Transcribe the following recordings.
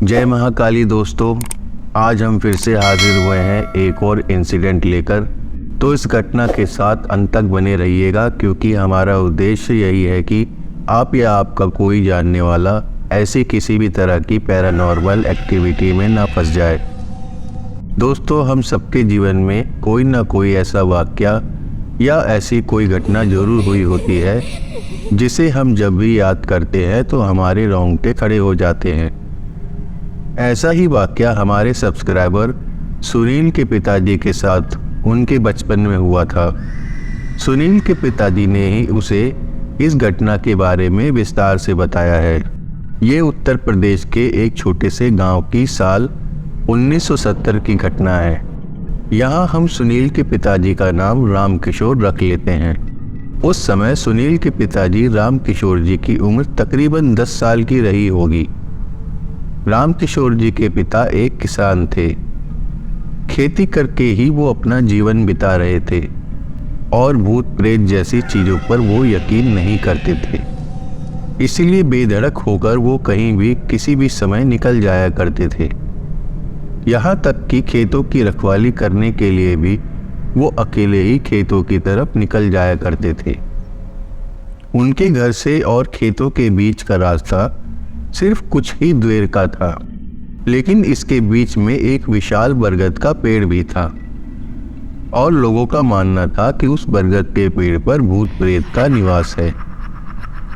जय महाकाली दोस्तों, आज हम फिर से हाजिर हुए हैं एक और इंसिडेंट लेकर। तो इस घटना के साथ अंत तक बने रहिएगा, क्योंकि हमारा उद्देश्य यही है कि आप या आपका कोई जानने वाला ऐसी किसी भी तरह की पैरानॉर्मल एक्टिविटी में ना फंस जाए। दोस्तों, हम सबके जीवन में कोई ना कोई ऐसा वाकया या ऐसी कोई घटना जरूर हुई होती है जिसे हम जब भी याद करते हैं तो हमारे रोंगटे खड़े हो जाते हैं। ऐसा ही वाकया हमारे सब्सक्राइबर सुनील के पिताजी के साथ उनके बचपन में हुआ था। सुनील के पिताजी ने ही उसे इस घटना के बारे में विस्तार से बताया है। ये उत्तर प्रदेश के एक छोटे से गांव की साल 1970 की घटना है। यहाँ हम सुनील के पिताजी का नाम राम किशोर रख लेते हैं। उस समय सुनील के पिताजी राम किशोर जी की उम्र तकरीबन 10 साल की रही होगी। राम किशोर जी के पिता एक किसान थे। खेती करके ही वो अपना जीवन बिता रहे थे और भूत प्रेत जैसी चीज़ों पर वो यकीन नहीं करते थे। इसीलिए बेधड़क होकर वो कहीं भी किसी भी समय निकल जाया करते थे। यहाँ तक कि खेतों की रखवाली करने के लिए भी वो अकेले ही खेतों की तरफ निकल जाया करते थे। उनके घर से और खेतों के बीच का रास्ता सिर्फ कुछ ही दूर का था, लेकिन इसके बीच में एक विशाल बरगद का पेड़ भी था और लोगों का मानना था कि उस बरगद के पेड़ पर भूत प्रेत का निवास है।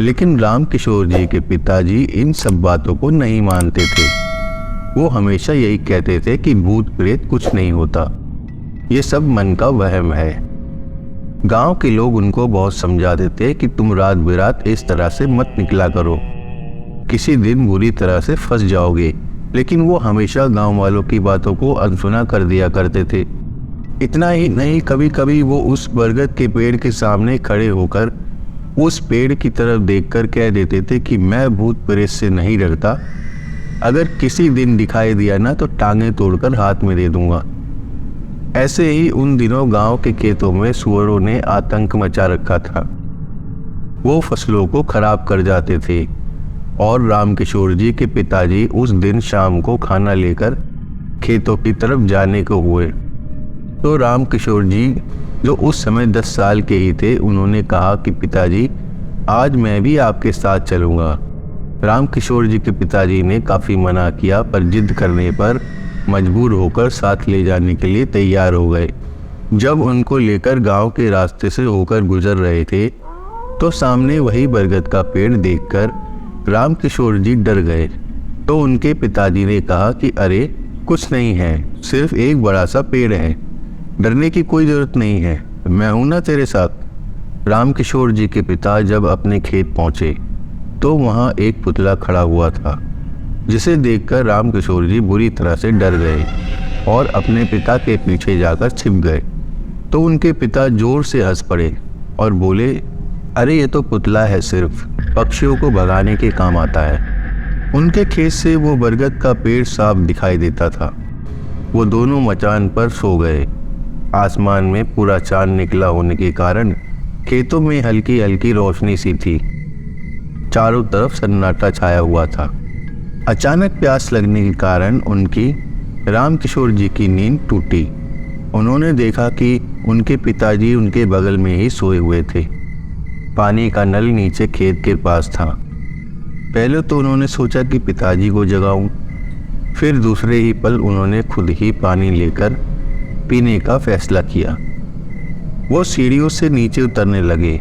लेकिन राम किशोर जी के पिताजी इन सब बातों को नहीं मानते थे। वो हमेशा यही कहते थे कि भूत प्रेत कुछ नहीं होता, ये सब मन का वहम है। गांव के लोग उनको बहुत समझाते थे कि तुम रात बिरात इस तरह से मत निकला करो, किसी दिन बुरी तरह से फंस जाओगे। लेकिन वो हमेशा गांव वालों की बातों को अनसुना कर दिया करते थे। इतना ही नहीं, कभी कभी वो उस बरगद के पेड़ के सामने खड़े होकर उस पेड़ की तरफ देखकर कह देते थे कि मैं भूत प्रेत से नहीं डरता, अगर किसी दिन दिखाई दिया ना तो टांगे तोड़कर हाथ में दे दूंगा। ऐसे ही उन दिनों गांव के खेतों में सुअरों ने आतंक मचा रखा था। वो फसलों को खराब कर जाते थे और राम किशोर जी के पिताजी उस दिन शाम को खाना लेकर खेतों की तरफ जाने को हुए। तो राम किशोर जी, जो उस समय 10 साल के ही थे, उन्होंने कहा कि पिताजी, आज मैं भी आपके साथ चलूँगा। राम किशोर जी के पिताजी ने काफ़ी मना किया, पर जिद करने पर मजबूर होकर साथ ले जाने के लिए तैयार हो गए। जब उनको लेकर गांव के रास्ते से होकर गुजर रहे थे तो सामने वही बरगद का पेड़ देखकर राम किशोर जी डर गए। तो उनके पिताजी ने कहा कि अरे कुछ नहीं है, सिर्फ एक बड़ा सा पेड़ है, डरने की कोई ज़रूरत नहीं है, मैं हूं ना तेरे साथ। राम किशोर जी के पिता जब अपने खेत पहुंचे तो वहां एक पुतला खड़ा हुआ था, जिसे देखकर राम किशोर जी बुरी तरह से डर गए और अपने पिता के पीछे जाकर छिप गए। तो उनके पिता जोर से हंस पड़े और बोले, अरे ये तो पुतला है, सिर्फ पक्षियों को भगाने के काम आता है। उनके खेत से वो बरगद का पेड़ साफ दिखाई देता था। वो दोनों मचान पर सो गए। आसमान में पूरा चांद निकला होने के कारण खेतों में हल्की हल्की रोशनी सी थी। चारों तरफ सन्नाटा छाया हुआ था। अचानक प्यास लगने के कारण उनकी राम किशोर जी की नींद टूटी। उन्होंने देखा कि उनके पिताजी उनके बगल में ही सोए हुए थे। पानी का नल नीचे खेत के पास था। पहले तो उन्होंने सोचा कि पिताजी को जगाऊं, फिर दूसरे ही पल उन्होंने खुद ही पानी लेकर पीने का फैसला किया। वो सीढ़ियों से नीचे उतरने लगे।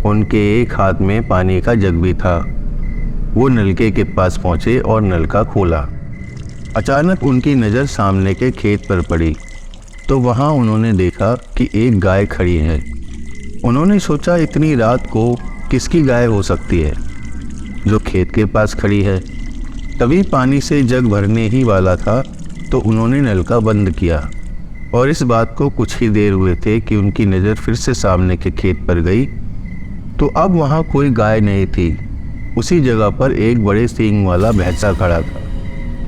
उनके एक हाथ में पानी का जग भी था। वो नलके के पास पहुंचे और नलका खोला। अचानक उनकी नज़र सामने के खेत पर पड़ी तो वहां उन्होंने देखा कि एक गाय खड़ी है। उन्होंने सोचा इतनी रात को किसकी गाय हो सकती है जो खेत के पास खड़ी है। तभी पानी से जग भरने ही वाला था तो उन्होंने नलका बंद किया और इस बात को कुछ ही देर हुए थे कि उनकी नज़र फिर से सामने के खेत पर गई। तो अब वहाँ कोई गाय नहीं थी, उसी जगह पर एक बड़े सींग वाला भैंसा खड़ा था।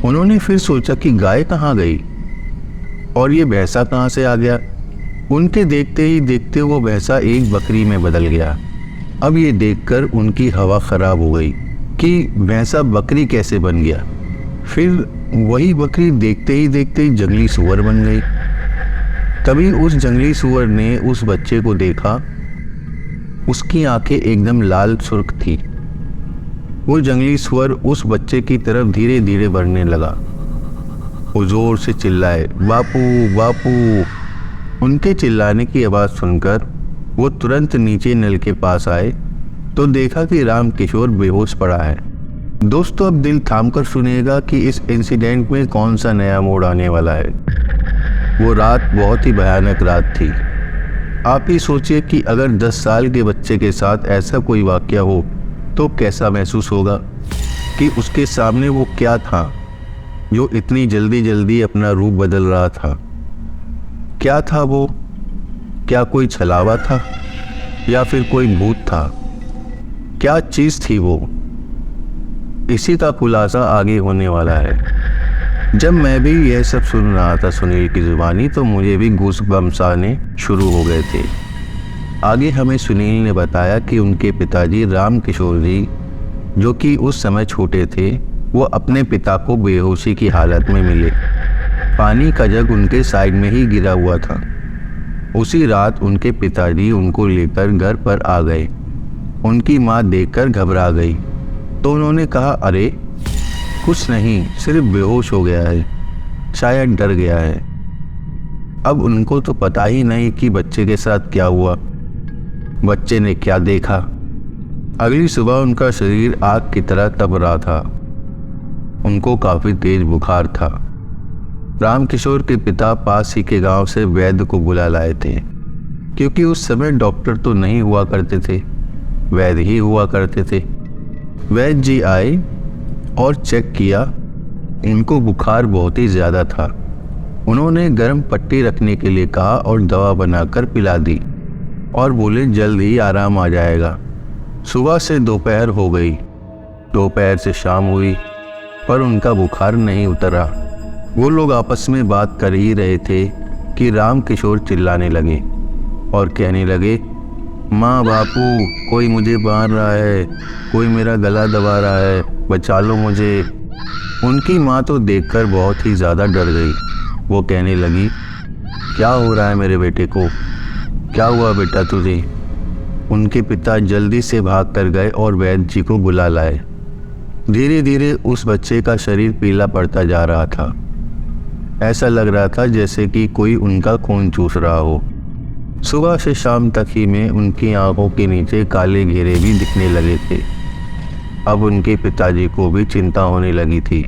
उन्होंने फिर सोचा कि गाय कहाँ गई और ये भैंसा कहाँ से आ गया। उनके देखते ही देखते वो भैंसा एक बकरी में बदल गया। अब ये देखकर उनकी हवा खराब हो गई कि भैंसा बकरी कैसे बन गया। फिर वही बकरी देखते ही देखते जंगली सूअर बन गई। तभी उस जंगली सूअर ने उस बच्चे को देखा। उसकी आंखें एकदम लाल सुर्ख थी। वो जंगली सूअर उस बच्चे की तरफ धीरे धीरे बढ़ने लगा। वो जोर से चिल्लाए, बापू बापू। उनके चिल्लाने की आवाज़ सुनकर वो तुरंत नीचे नल के पास आए तो देखा कि राम किशोर बेहोश पड़ा है। दोस्तों, अब दिल थामकर सुनिएगा कि इस इंसिडेंट में कौन सा नया मोड़ आने वाला है। वो रात बहुत ही भयानक रात थी। आप ही सोचिए कि अगर 10 साल के बच्चे के साथ ऐसा कोई वाकया हो तो कैसा महसूस होगा, कि उसके सामने वो क्या था जो इतनी जल्दी जल्दी अपना रूप बदल रहा था। क्या था वो? क्या कोई छलावा था या फिर कोई भूत था? क्या चीज़ थी वो? इसी का खुलासा आगे होने वाला है। जब मैं भी यह सब सुन रहा था सुनील की जुबानी, तो मुझे भी गूज़बम्स आने शुरू हो गए थे। आगे हमें सुनील ने बताया कि उनके पिताजी राम किशोर जी, जो कि उस समय छोटे थे, वो अपने पिता को बेहोशी की हालत में मिले। पानी का जग उनके साइड में ही गिरा हुआ था। उसी रात उनके पिताजी उनको लेकर घर पर आ गए। उनकी माँ देखकर घबरा गई तो उन्होंने कहा, अरे कुछ नहीं, सिर्फ बेहोश हो गया है, शायद डर गया है। अब उनको तो पता ही नहीं कि बच्चे के साथ क्या हुआ, बच्चे ने क्या देखा। अगली सुबह उनका शरीर आग की तरह तप रहा था। उनको काफ़ी तेज बुखार था। राम किशोर के पिता पास ही के गांव से वैद्य को बुला लाए थे, क्योंकि उस समय डॉक्टर तो नहीं हुआ करते थे, वैद्य ही हुआ करते थे। वैद्य जी आए और चेक किया। इनको बुखार बहुत ही ज़्यादा था। उन्होंने गर्म पट्टी रखने के लिए कहा और दवा बनाकर पिला दी और बोले जल्द ही आराम आ जाएगा। सुबह से दोपहर हो गई, दोपहर से शाम हुई, पर उनका बुखार नहीं उतरा। वो लोग आपस में बात कर ही रहे थे कि राम किशोर चिल्लाने लगे और कहने लगे, माँ बापू, कोई मुझे मार रहा है, कोई मेरा गला दबा रहा है, बचा लो मुझे। उनकी माँ तो देखकर बहुत ही ज़्यादा डर गई। वो कहने लगी, क्या हो रहा है मेरे बेटे को? क्या हुआ बेटा तुझे? उनके पिता जल्दी से भाग कर गए और वैद्य जी को बुला लाए। धीरे धीरे उस बच्चे का शरीर पीला पड़ता जा रहा था। ऐसा लग रहा था जैसे कि कोई उनका खून चूस रहा हो। सुबह से शाम तक ही में उनकी आंखों के नीचे काले घेरे भी दिखने लगे थे। अब उनके पिताजी को भी चिंता होने लगी थी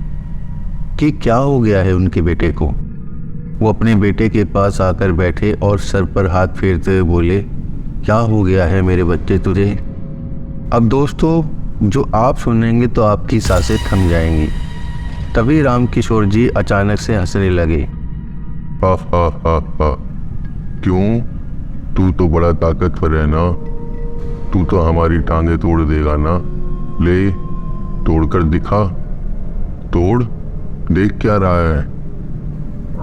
कि क्या हो गया है उनके बेटे को। वो अपने बेटे के पास आकर बैठे और सर पर हाथ फेरते हुए बोले, क्या हो गया है मेरे बच्चे तुझे? अब दोस्तों, जो आप सुनेंगे तो आपकी सांसें थम जाएंगी। तभी राम किशोर जी अचानक से हंसने लगे। हा हा हा हा, क्यों? तू तो बड़ा ताकतवर है ना, तू तो हमारी टांगे तोड़ देगा ना। ले, तोड़कर दिखा। तोड़, देख क्या रहा है?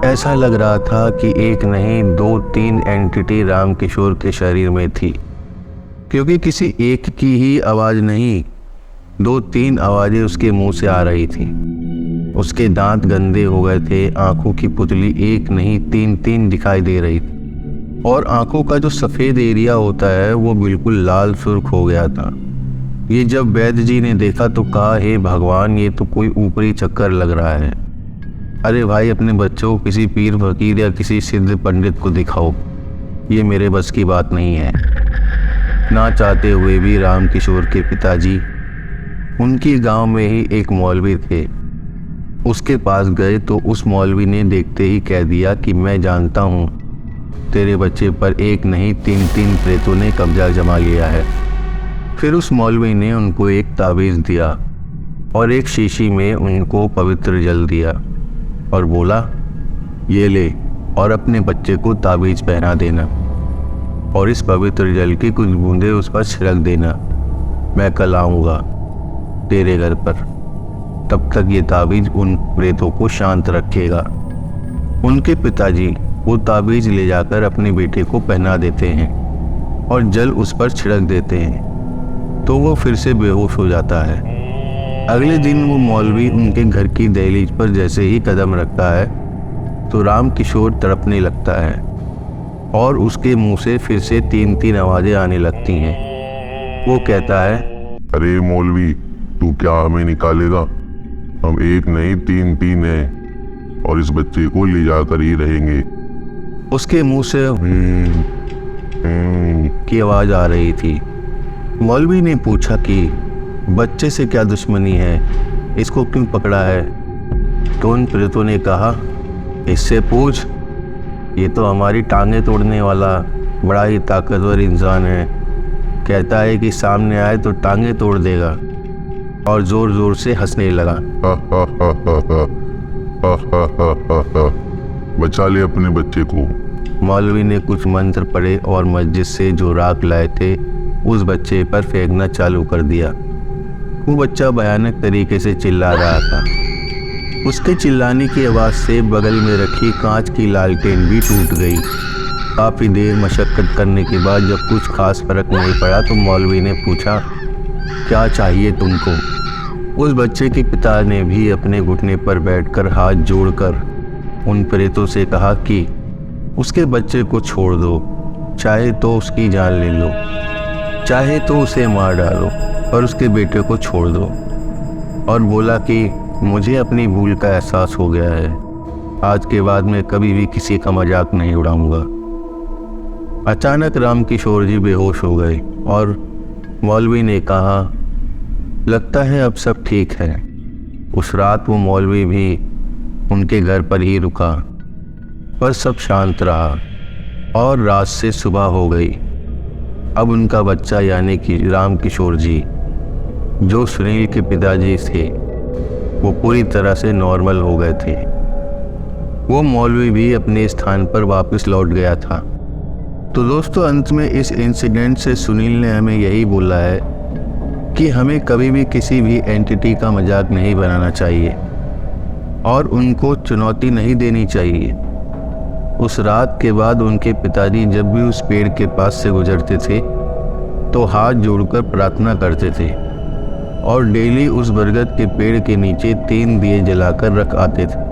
ऐसा लग रहा था कि एक नहीं 2-3 एंटिटी राम किशोर के शरीर में थी, क्योंकि किसी एक की ही आवाज़ नहीं, 2-3 आवाज़ें उसके मुंह से आ रही थी। उसके दांत गंदे हो गए थे, आंखों की पुतली एक नहीं 3-3 दिखाई दे रही थी, और आंखों का जो सफ़ेद एरिया होता है वो बिल्कुल लाल सुर्ख हो गया था। ये जब वैद्य जी ने देखा तो कहा, हे भगवान, ये तो कोई ऊपरी चक्कर लग रहा है। अरे भाई, अपने बच्चों को किसी पीर फकीर या किसी सिद्ध पंडित को दिखाओ, ये मेरे बस की बात नहीं है। ना चाहते हुए भी राम किशोर के पिताजी, उनकी गांव में ही एक मौलवी थे, उसके पास गए तो उस मौलवी ने देखते ही कह दिया कि मैं जानता हूँ तेरे बच्चे पर एक नहीं 3-3 प्रेतों ने कब्जा जमा लिया है। फिर उस मौलवी ने उनको एक ताबीज़ दिया और एक शीशी में उनको पवित्र जल दिया और बोला, ये ले और अपने बच्चे को ताबीज़ पहना देना और इस पवित्र जल की कुछ बूंदें उस पर छिड़क देना। मैं कल आऊँगा तेरे घर पर, तब तक ये ताबीज़ उन प्रेतों को शांत रखेगा। उनके पिताजी वो ताबीज़ ले जाकर अपने बेटे को पहना देते हैं और जल उस पर छिड़क देते हैं तो वो फिर से बेहोश हो जाता है। अगले दिन वो मौलवी उनके घर की दहलीज पर जैसे ही कदम रखता है तो राम किशोर तड़पने लगता है और उसके मुंह से फिर से 3-3 आवाज़ें आने लगती हैं। वो कहता है, अरे मौलवी, तू क्या हमें निकालेगा? हम एक नहीं 3 हैं और इस बच्चे को ले जाकर ही रहेंगे। उसके मुंह से की आवाज़ आ रही थी। मौलवी ने पूछा कि बच्चे से क्या दुश्मनी है, इसको क्यों पकड़ा है? तो उन प्रेतों ने कहा, इससे पूछ, ये तो हमारी टांगें तोड़ने वाला बड़ा ही ताकतवर इंसान है। कहता है कि सामने आए तो टांगें तोड़ देगा। और ज़ोर ज़ोर से हंसने लगा। बचा ले अपने बच्चे को। मौलवी ने कुछ मंत्र पढ़े और मस्जिद से जो राख लाए थे उस बच्चे पर फेंकना चालू कर दिया। वो बच्चा भयानक तरीके से चिल्ला रहा था। उसके चिल्लाने की आवाज़ से बगल में रखी कांच की लालटेन भी टूट गई। काफ़ी देर मशक्क़त करने के बाद जब कुछ खास फर्क नहीं पड़ा तो मौलवी ने पूछा, क्या चाहिए तुमको? उस बच्चे के पिता ने भी अपने घुटने पर बैठकर हाथ जोड़कर उन प्रेतों से कहा कि उसके बच्चे को छोड़ दो, चाहे तो उसकी जान ले लो, चाहे तो उसे मार डालो, और उसके बेटे को छोड़ दो। और बोला कि मुझे अपनी भूल का एहसास हो गया है। आज के बाद मैं कभी भी किसी का मजाक नहीं उड़ाऊंगा। अचानक राम किशोर जी बेहोश हो गए और मौलवी ने कहा, लगता है अब सब ठीक है। उस रात वो मौलवी भी उनके घर पर ही रुका, पर सब शांत रहा और रात से सुबह हो गई। अब उनका बच्चा यानी कि राम किशोर जी, जो सुनील के पिताजी थे, वो पूरी तरह से नॉर्मल हो गए थे। वो मौलवी भी अपने स्थान पर वापस लौट गया था। तो दोस्तों, अंत में इस इंसिडेंट से सुनील ने हमें यही बोला है कि हमें कभी भी किसी भी एंटिटी का मजाक नहीं बनाना चाहिए और उनको चुनौती नहीं देनी चाहिए। उस रात के बाद उनके पिताजी जब भी उस पेड़ के पास से गुजरते थे तो हाथ जोड़कर प्रार्थना करते थे और डेली उस बरगद के पेड़ के नीचे 3 दिए जलाकर रख आते थे।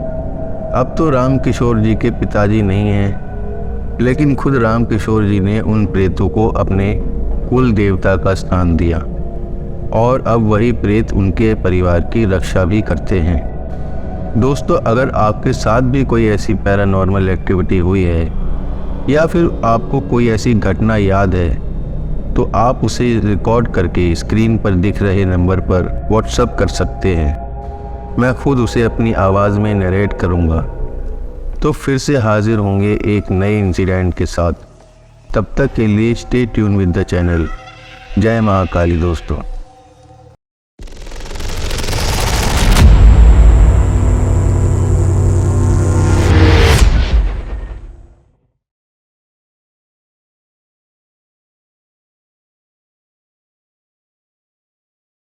अब तो राम किशोर जी के पिताजी नहीं हैं, लेकिन खुद राम किशोर जी ने उन प्रेतों को अपने कुल देवता का स्थान दिया और अब वही प्रेत उनके परिवार की रक्षा भी करते हैं। दोस्तों, अगर आपके साथ भी कोई ऐसी पैरानॉर्मल एक्टिविटी हुई है या फिर आपको कोई ऐसी घटना याद है तो आप उसे रिकॉर्ड करके स्क्रीन पर दिख रहे नंबर पर व्हाट्सएप कर सकते हैं। मैं खुद उसे अपनी आवाज़ में नरेट करूँगा। तो फिर से हाजिर होंगे एक नए इंसिडेंट के साथ। तब तक के लिए stay tune with the channel. जय महाकाली दोस्तों।